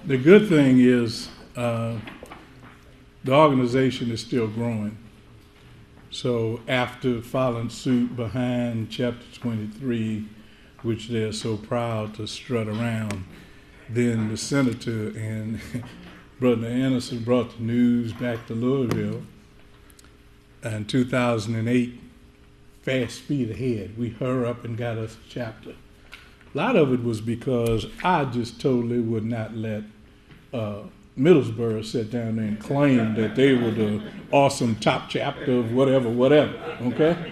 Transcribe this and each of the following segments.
The good thing is the organization is still growing. So after filing suit behind Chapter 23, which they're so proud to strut around, then the senator and Brother Anderson brought the news back to Louisville. In 2008, fast speed ahead, we hurry up and got us a chapter. A lot of it was because I just totally would not let Middlesboro sit down there and claim that they were the awesome top chapter of whatever, okay?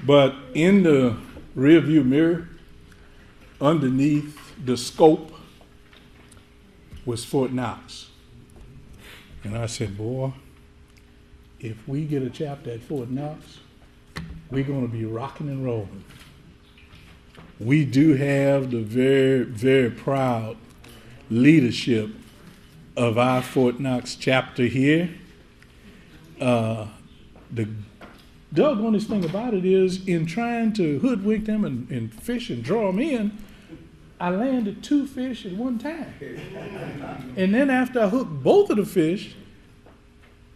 But in the rearview mirror, underneath the scope, was Fort Knox. And I said, boy, if we get a chapter at Fort Knox, we're going to be rocking and rolling. We do have the very, very proud leadership of our Fort Knox chapter here. The doggonest thing about it is, in trying to hoodwink them and fish and draw them in, I landed 2 fish at one time. And then after I hooked both of the fish,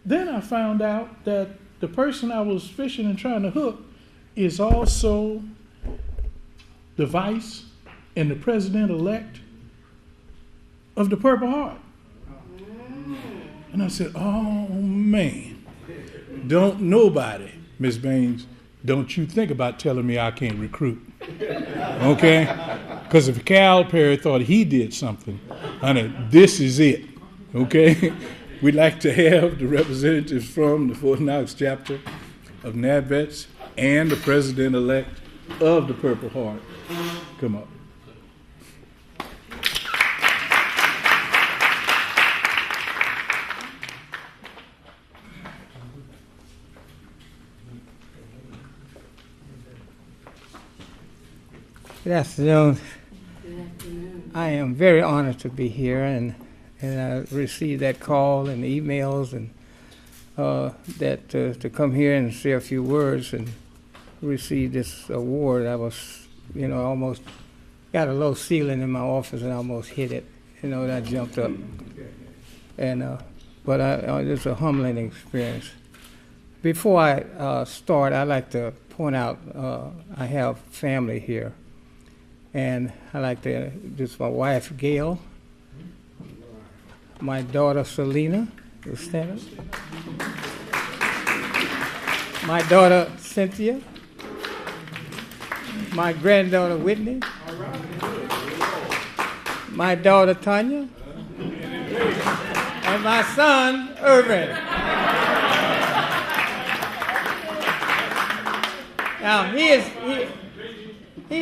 then I found out that the person I was fishing and trying to hook is also the vice and the president-elect of the Purple Heart. And I said, oh, man, don't nobody, Miss Baines, don't you think about telling me I can't recruit, okay? Because if Cal Perry thought he did something, honey, this is it, okay? We'd like to have the representatives from the Fort Knox chapter of NAVETS and the president-elect of the Purple Heart come up. Good afternoon. Good afternoon. I am very honored to be here, and I received that call and emails and that to come here and say a few words and receive this award. I was, almost got a low ceiling in my office and I almost hit it. And I jumped up. And but it's a humbling experience. Before I start, I'd like to point out I have family here. And I like to introduce my wife, Gail, my daughter, Selena, my daughter, Cynthia, my granddaughter, Whitney, my daughter, Tanya, and my son, Irvin. Now, he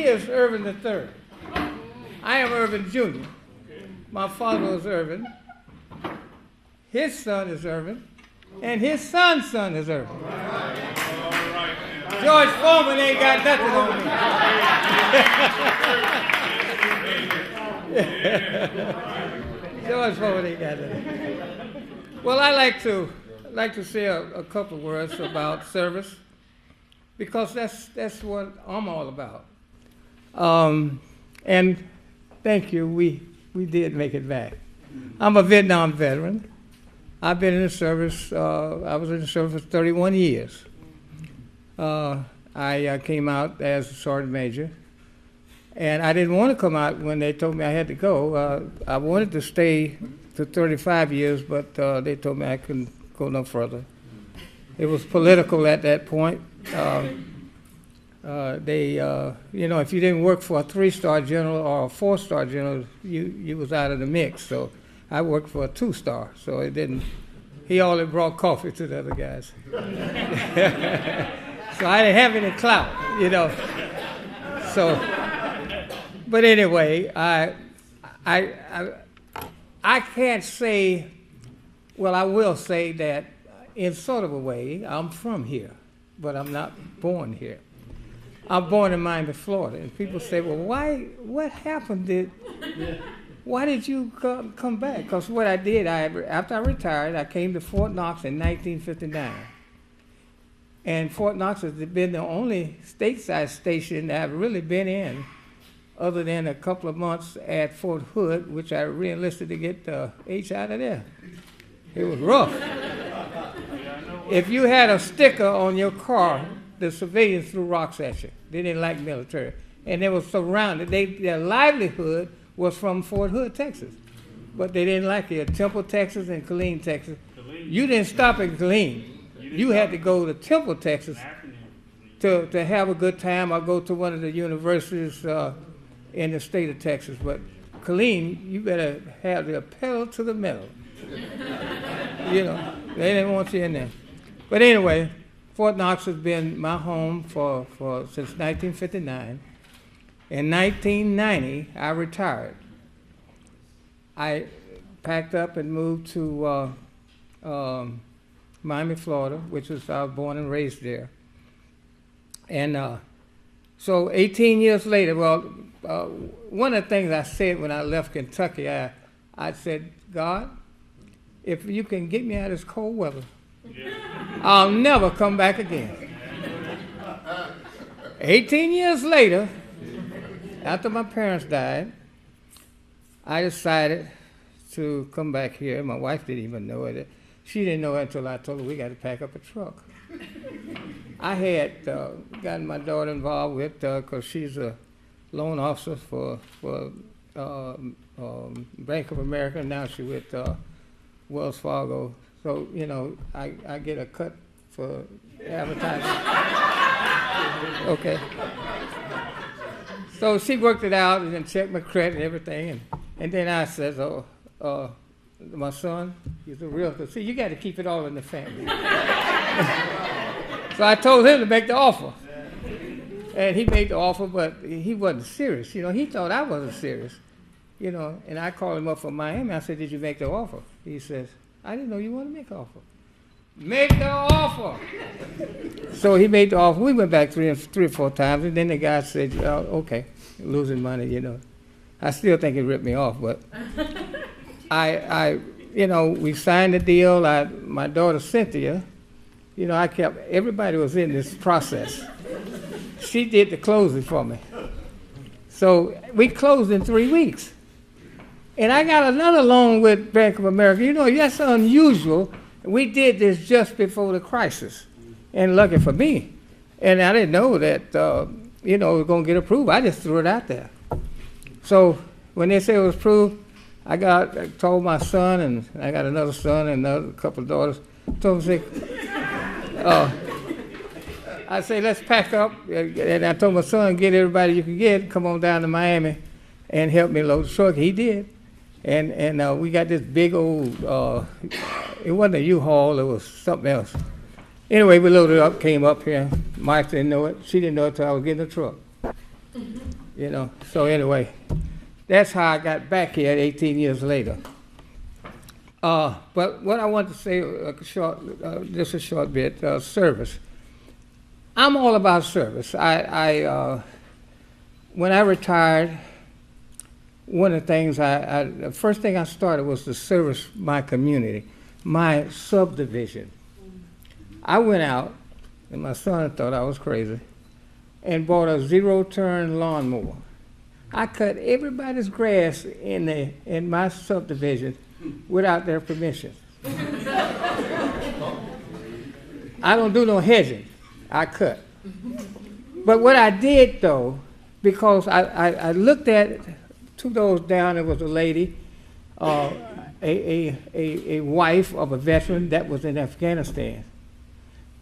is Irvin III. I am Irvin Jr. My father was Irvin. His son is Irvin. And his son's son is Irvin. All right. George Foreman ain't got nothing on me. George Foreman ain't got nothing. Well, I like to say a couple of words about service, because that's what I'm all about. And thank you, we did make it back. I'm a Vietnam veteran. I've been in the service, I was in the service for 31 years. I came out as a sergeant major, and I didn't want to come out when they told me I had to go. I wanted to stay to 35 years, but they told me I couldn't go no further. It was political at that point. If you didn't work for a 3-star general or a 4-star general, you was out of the mix. So I worked for a 2-star, so it didn't. He only brought coffee to the other guys. So I didn't have any clout, So, but anyway, I can't say. Well, I will say that in sort of a way, I'm from here, but I'm not born here. I'm born in Miami, Florida, and people say, well, what happened? Why did you come back? Because what I did, after I retired, I came to Fort Knox in 1959. And Fort Knox has been the only stateside station that I've really been in other than a couple of months at Fort Hood, which I re-enlisted to get the H out of there. It was rough. If you had a sticker on your car, the civilians threw rocks at you. They didn't like military. And they were surrounded. Their livelihood was from Fort Hood, Texas. But they didn't like it. Temple, Texas, and Killeen, Texas. You didn't stop in Killeen. You had to go to Temple, Texas to have a good time or go to one of the universities in the state of Texas. But Killeen, you better have the pedal to the metal. You know, they didn't want you in there. But anyway, Fort Knox has been my home since 1959. In 1990, I retired. I packed up and moved to Miami, Florida, which was I was born and raised there. And so 18 years later, one of the things I said when I left Kentucky, I said, God, if you can get me out of this cold weather, I'll never come back again. 18 years later, after my parents died, I decided to come back here. My wife didn't even know it. She didn't know it until I told her we got to pack up a truck. I had gotten my daughter involved with, because she's a loan officer for Bank of America. Now she's with Wells Fargo. So, you know, I get a cut for advertising. Okay. So she worked it out and then checked my credit and everything. And then I said, my son, he's a realtor. See, you got to keep it all in the family. So I told him to make the offer. And he made the offer, but he wasn't serious. You know, he thought I wasn't serious. You know, and I called him up from Miami. I said, did you make the offer? He says, I didn't know you wanted to make an offer. Make the offer. So he made the offer. We went back three or four times, and then the guy said, okay, losing money, you know. I still think he ripped me off, but you know, we signed the deal. My daughter Cynthia, you know, everybody was in this process. She did the closing for me. So we closed in 3 weeks. And I got another loan with Bank of America. You know, that's unusual. We did this just before the crisis. And lucky for me. And I didn't know that, you know, it was going to get approved. I just threw it out there. So when they said it was approved, I told my son, and I got another son and another couple of daughters, told them, I say, let's pack up. And I told my son, get everybody you can get, come on down to Miami and help me load the truck. He did. And we got this big old, it wasn't a U-Haul, it was something else. Anyway, we loaded up, came up here. Mike didn't know it. She didn't know it until I was getting the truck. You know, so anyway, that's how I got back here 18 years later. But what I want to say, just a short bit, service. I'm all about service. When I retired, one of the things the first thing I started was to service my community, my subdivision. I went out, and my son thought I was crazy, and bought a zero-turn lawnmower. I cut everybody's grass in my subdivision without their permission. I don't do no hedging. I cut. But what I did, though, because I looked at 2 doors down, there was a lady, a wife of a veteran that was in Afghanistan.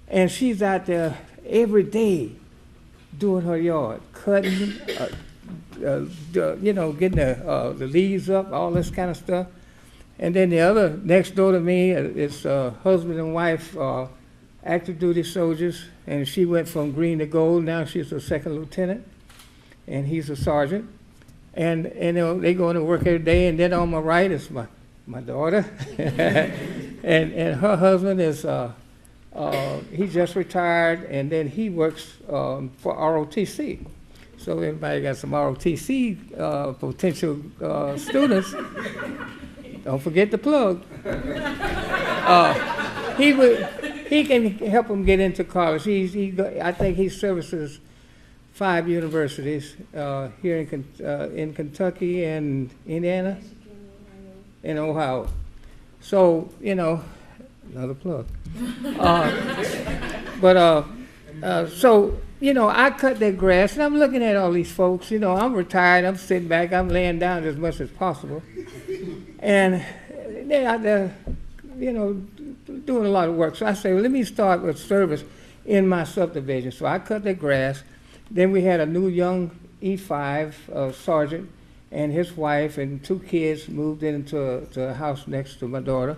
And she's out there every day doing her yard, cutting, you know, getting the leaves up, all this kind of stuff. And then the other next door to me is husband and wife, active duty soldiers, and she went from green to gold. Now she's a second lieutenant, and he's a sergeant. And you know, they go into work every day. And then on my right is my daughter, and her husband is he just retired, and then he works for ROTC. So everybody got some ROTC potential students. Don't forget the plug. He can help them get into college. I think he services 5 universities here in Kentucky and Indiana and Ohio. So, you know, another plug. So, you know, I cut their grass, and I'm looking at all these folks. You know, I'm retired, I'm sitting back, I'm laying down as much as possible. And they're out there, you know, doing a lot of work. So I say, well, let me start with service in my subdivision. So I cut their grass. Then we had a new young E5 sergeant and his wife and 2 kids moved into a house next to my daughter.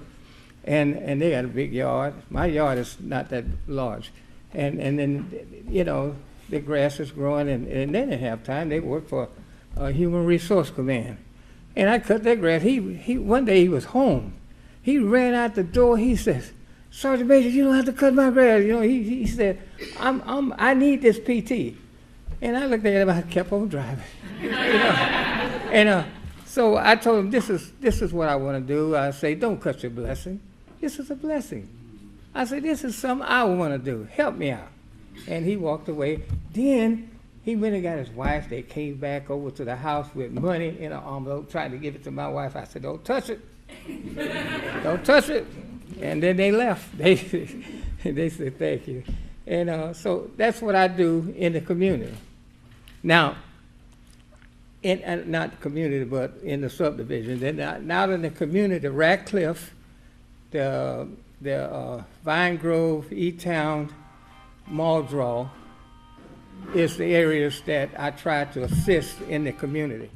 And they got a big yard. My yard is not that large. And then, you know, the grass is growing, and then they didn't have time. They worked for Human Resource Command. And I cut their grass. One day he was home. He ran out the door. He says, "Sergeant Major, you don't have to cut my grass." You know, he said, I need this PT. And I looked at him, I kept on driving. You know? And so I told him, this is what I want to do. I say, don't cut your blessing. This is a blessing. I said, this is something I want to do. Help me out. And he walked away. Then he went and got his wife. They came back over to the house with money in an envelope, trying to give it to my wife. I said, don't touch it. Don't touch it. And then they left. They said, thank you. And so that's what I do in the community. Now, not the community, but in the subdivision. Then now in the community, Radcliffe, the Vine Grove, E-Town, Muldrow is the areas that I try to assist in the community.